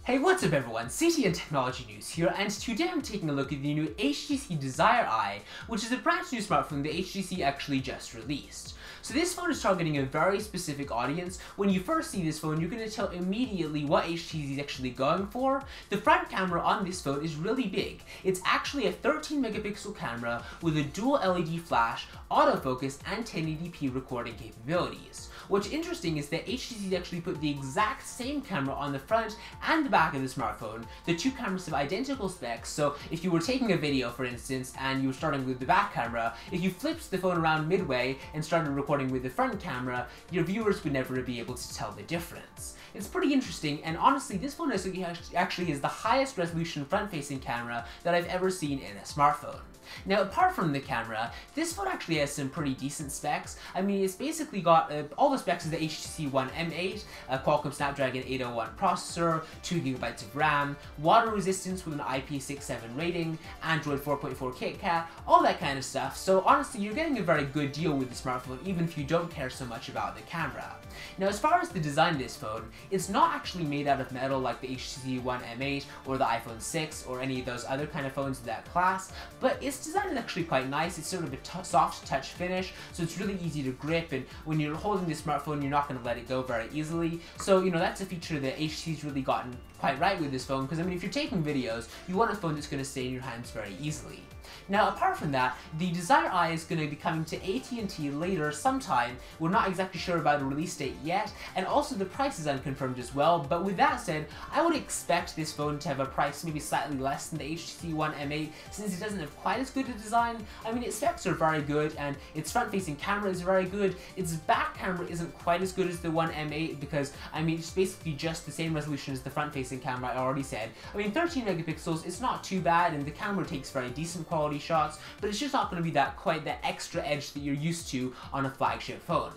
Hey, what's up everyone, CTNtechnologynews here, and today I'm taking a look at the new HTC Desire Eye, which is a brand new smartphone that HTC actually just released. So this phone is targeting a very specific audience. When you first see this phone, you're going to tell immediately what HTC is actually going for. The front camera on this phone is really big. It's actually a 13 megapixel camera with a dual LED flash, autofocus, and 1080p recording capabilities. What's interesting is that HTC actually put the exact same camera on the front and the back of the smartphone. The two cameras have identical specs, so if you were taking a video, for instance, and you were starting with the back camera, if you flipped the phone around midway and started recording with the front camera, your viewers would never be able to tell the difference. It's pretty interesting, and honestly, this phone actually is the highest resolution front-facing camera that I've ever seen in a smartphone. Now, apart from the camera, this phone actually has some pretty decent specs. I mean, it's basically got all the specs of the HTC One M8, a Qualcomm Snapdragon 801 processor, 2GB of RAM, water resistance with an IP67 rating, Android 4.4 KitKat, all that kind of stuff. So honestly, you're getting a very good deal with the smartphone, even if you don't care so much about the camera. Now, as far as the design of this phone, it's not actually made out of metal like the HTC One M8 or the iPhone 6 or any of those other kind of phones in that class, but its design is actually quite nice. It's sort of a soft touch finish, so it's really easy to grip, and when you're holding the smartphone, you're not going to let it go very easily. So, you know, that's a feature that HTC's really gotten quite right with this phone, because I mean, if you're taking videos, you want a phone that's going to stay in your hands very easily. Now, apart from that, the Desire Eye is going to be coming to AT&T later sometime. We're not exactly sure about a release date yet, and also the price is unconfirmed as well, but with that said, I would expect this phone to have a price maybe slightly less than the HTC One M8, since it doesn't have quite as good a design. I mean, its specs are very good, and its front-facing camera is very good. Its back camera isn't quite as good as the One M8, because, I mean, it's basically just the same resolution as the front-facing camera, I already said. I mean, 13 megapixels, it's not too bad, and the camera takes very decent quality shots, but it's just not going to be quite that extra edge that you're used to on a flagship phone.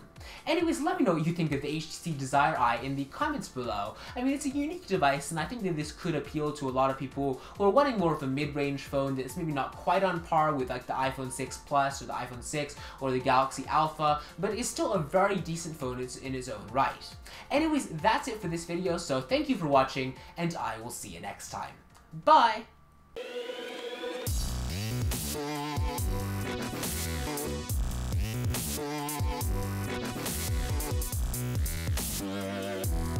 Anyways, let me know what you think of the HTC Desire Eye in the comments below. I mean, it's a unique device, and I think that this could appeal to a lot of people who are wanting more of a mid-range phone that's maybe not quite on par with like the iPhone 6 Plus or the iPhone 6 or the Galaxy Alpha, but it's still a very decent phone in its own right. Anyways, that's it for this video, so thank you for watching, and I will see you next time. Bye! Yeah.